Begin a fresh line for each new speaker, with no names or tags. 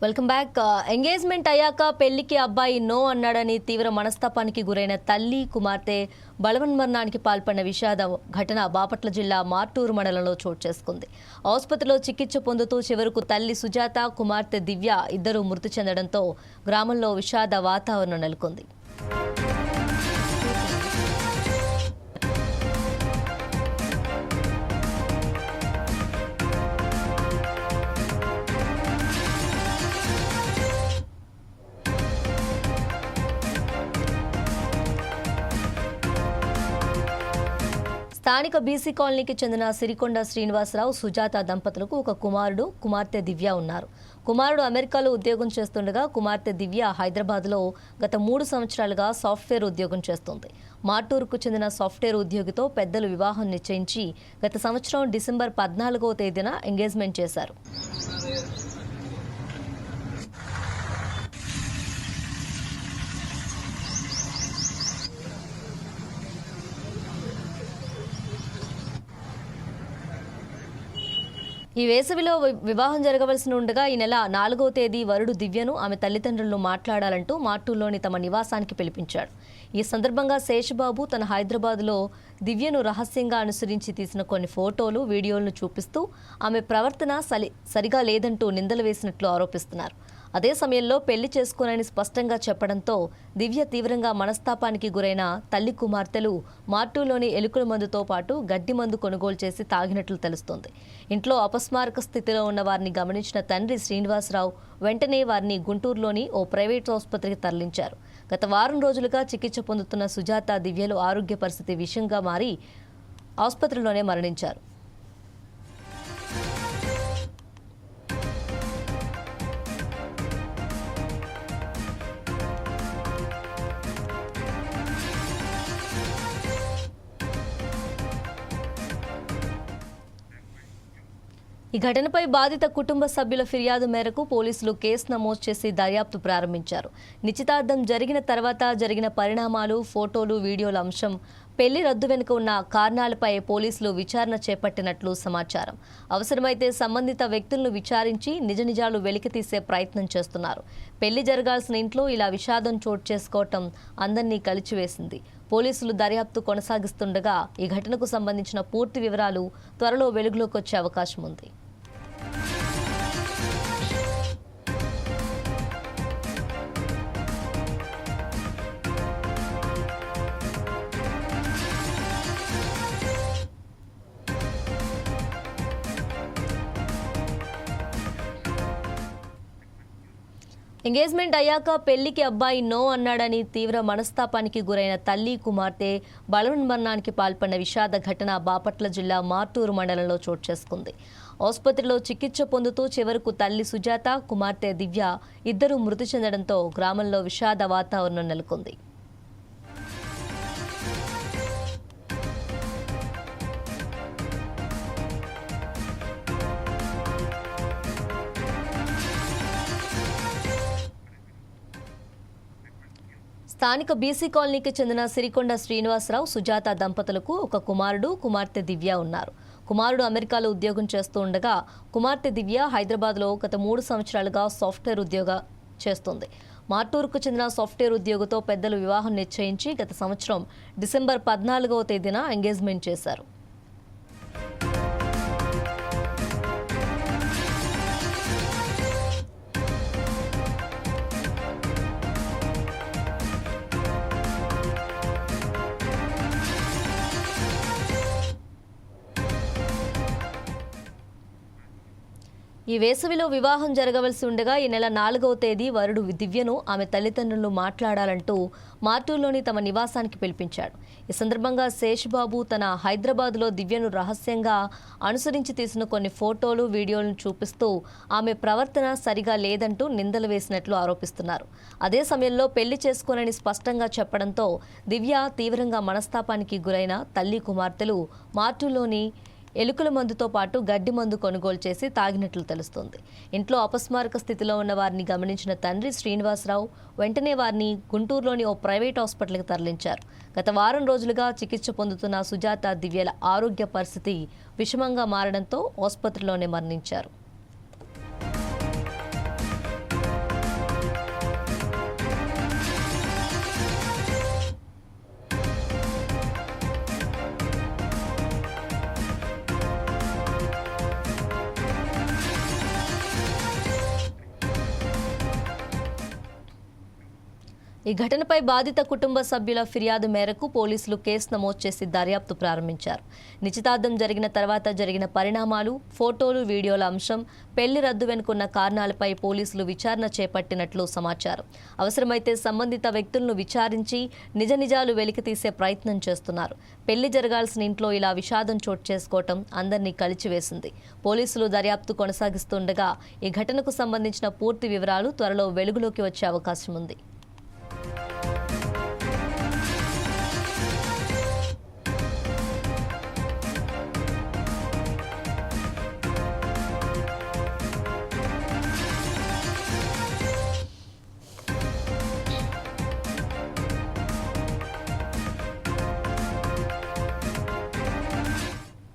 Welcome back. Engagement అయ్యాక పెళ్లికి అబ్బాయి నో అన్నాడని తీవ్ర మనస్తాపానికి గురైన తల్లి కుమార్తె బలవన్మరణానికి పాల్పడిన విషాద ఘటన బాపట్ల జిల్లా మార్టూరు మండలంలో చోటు చేసుకుంది. ఆసుపత్రిలో చికిత్స పొందుతూ చివరకు తల్లి సుజాత, కుమార్తె దివ్య ఇద్దరూ మృతి చెందడంతో గ్రామంలో విషాద వాతావరణం నెలకొంది. స్థానిక బీసీ కాలనీకి చెందిన సిరికొండ శ్రీనివాసరావు, సుజాత దంపతులకు ఒక కుమారుడు, కుమార్తె దివ్య ఉన్నారు. కుమారుడు అమెరికాలో ఉద్యోగం చేస్తుండగా కుమార్తె దివ్య హైదరాబాద్లో గత 3 సంవత్సరాలుగా సాఫ్ట్వేర్ ఉద్యోగం చేస్తుంది. మార్టూరుకు చెందిన సాఫ్ట్వేర్ ఉద్యోగితో పెద్దలు వివాహం నిశ్చయించి గత సంవత్సరం డిసెంబర్ 14వ తేదీన ఎంగేజ్మెంట్ చేశారు. ఈ వేసవిలో వివాహం జరగవలసి ఉండగా ఈ నెల 4వ తేదీ వరుడు దివ్యను ఆమె తల్లిదండ్రులను మాట్లాడాలంటూ మార్టూరులోని తమ నివాసానికి పిలిపించాడు. ఈ సందర్భంగా శేషబాబు తన హైదరాబాద్లో దివ్యను రహస్యంగా అనుసరించి తీసిన కొన్ని ఫోటోలు, వీడియోలను చూపిస్తూ ఆమె ప్రవర్తన సరిగా లేదంటూ నిందలు వేసినట్లు ఆరోపిస్తున్నారు. అదే సమయంలో పెళ్లి చేసుకోనని స్పష్టంగా చెప్పడంతో దివ్య తీవ్రంగా మనస్తాపానికి గురైన తల్లి కుమార్తెలు మార్టూరులోని ఎలుకల మందుతో పాటు గడ్డి మందు కొనుగోలు చేసి తాగినట్లు తెలుస్తోంది. ఇంట్లో అపస్మారక స్థితిలో ఉన్న వారిని గమనించిన తండ్రి శ్రీనివాసరావు వెంటనే వారిని గుంటూరులోని ఓ ప్రైవేట్ ఆసుపత్రికి తరలించారు. గత వారం రోజులుగా చికిత్స పొందుతున్న సుజాత, దివ్యలు ఆరోగ్య పరిస్థితి విషంగా మారి ఆసుపత్రిలోనే మరణించారు. ఈ ఘటనపై బాధిత కుటుంబ సభ్యుల ఫిర్యాదు మేరకు పోలీసులు కేసు నమోదు చేసి దర్యాప్తు ప్రారంభించారు. నిశ్చితార్థం జరిగిన తర్వాత జరిగిన పరిణామాలు, ఫోటోలు, వీడియోల అంశం, పెళ్లి రద్దు వెనుక ఉన్న కారణాలపై పోలీసులు విచారణ చేపట్టినట్లు సమాచారం. అవసరమైతే సంబంధిత వ్యక్తులను విచారించి నిజాలు వెలికితీసే ప్రయత్నం చేస్తున్నారు. పెళ్లి జరగాల్సిన ఇంట్లో ఇలా విషాదం చోటు చేసుకోవటం అందరినీ కలిచివేసింది. పోలీసులు దర్యాప్తు కొనసాగిస్తుండగా ఈ ఘటనకు సంబంధించిన పూర్తి వివరాలు త్వరలో వెలుగులోకి వచ్చే అవకాశం ఉంది. ఎంగేజ్మెంట్ అయ్యాక పెళ్లికి అబ్బాయి నో అన్నాడని తీవ్ర మనస్తాపానికి గురైన తల్లి, కుమార్తె బలవన్మరణానికి పాల్పడిన విషాద ఘటన బాపట్ల జిల్లా మార్టూరు మండలంలో చోటు చేసుకుంది. ఆసుపత్రిలో చికిత్స పొందుతూ చివరకు తల్లి సుజాత, కుమార్తె దివ్య ఇద్దరూ మృతి చెందడంతో గ్రామంలో విషాద వాతావరణం నెలకొంది. స్థానిక బీసీ కాలనీకి చెందిన సిరికొండ శ్రీనివాసరావు, సుజాత దంపతులకు ఒక కుమారుడు, కుమార్తె దివ్య ఉన్నారు. కుమారుడు అమెరికాలో ఉద్యోగం చేస్తూ ఉండగా కుమార్తె దివ్య హైదరాబాద్లో గత 3 సంవత్సరాలుగా సాఫ్ట్వేర్ ఉద్యోగం చేస్తుంది. మార్టూరుకు చెందిన సాఫ్ట్వేర్ ఉద్యోగితో పెద్దలు వివాహం నిశ్చయించి గత సంవత్సరం డిసెంబర్ 14వ తేదీన ఎంగేజ్మెంట్ చేశారు. ఈ వేసవిలో వివాహం జరగవలసి ఉండగా ఈ నెల 4వ తేదీ వరుడు దివ్యను ఆమె తల్లిదండ్రులను మాట్లాడాలంటూ మార్టూరులోని తమ నివాసానికి పిలిపించాడు. ఈ సందర్భంగా శేషబాబు తన హైదరాబాద్లో దివ్యను రహస్యంగా అనుసరించి తీసిన కొన్ని ఫోటోలు, వీడియోలను చూపిస్తూ ఆమె ప్రవర్తన సరిగా లేదంటూ నిందలు వేసినట్లు ఆరోపిస్తున్నారు. అదే సమయంలో పెళ్లి చేసుకోనని స్పష్టంగా చెప్పడంతో దివ్య తీవ్రంగా మనస్తాపానికి గురైన తల్లి, కుమార్తెలు మార్టూరులోని ఎలుకల మందుతో పాటు గడ్డి మందు కొనుగోలు చేసి తాగినట్లు తెలుస్తోంది. ఇంట్లో అపస్మారక స్థితిలో ఉన్న వారిని గమనించిన తండ్రి శ్రీనివాసరావు వెంటనే వారిని గుంటూరులోని ఓ ప్రైవేట్ హాస్పిటల్కి తరలించారు. గత వారం రోజులుగా చికిత్స పొందుతున్న సుజాత, దివ్యల ఆరోగ్య పరిస్థితి విషమంగా మారడంతో ఆసుపత్రిలోనే మరణించారు. ఈ ఘటనపై బాధిత కుటుంబ సభ్యుల ఫిర్యాదు మేరకు పోలీసులు కేసు నమోదు చేసి దర్యాప్తు ప్రారంభించారు. నిశ్చితార్థం జరిగిన తర్వాత జరిగిన పరిణామాలు, ఫోటోలు, వీడియోల అంశం, పెళ్లి రద్దు వెనుకున్న కారణాలపై పోలీసులు విచారణ చేపట్టినట్లు సమాచారం. అవసరమైతే సంబంధిత వ్యక్తులను విచారించి నిజ నిజాలు వెలికితీసే ప్రయత్నం చేస్తున్నారు. పెళ్లి జరగాల్సిన ఇంట్లో ఇలా విషాదం చోటు చేసుకోవటం అందరినీ కలిచివేసింది. పోలీసులు దర్యాప్తు కొనసాగిస్తుండగా ఈ ఘటనకు సంబంధించిన పూర్తి వివరాలు త్వరలో వెలుగులోకి వచ్చే అవకాశం ఉంది.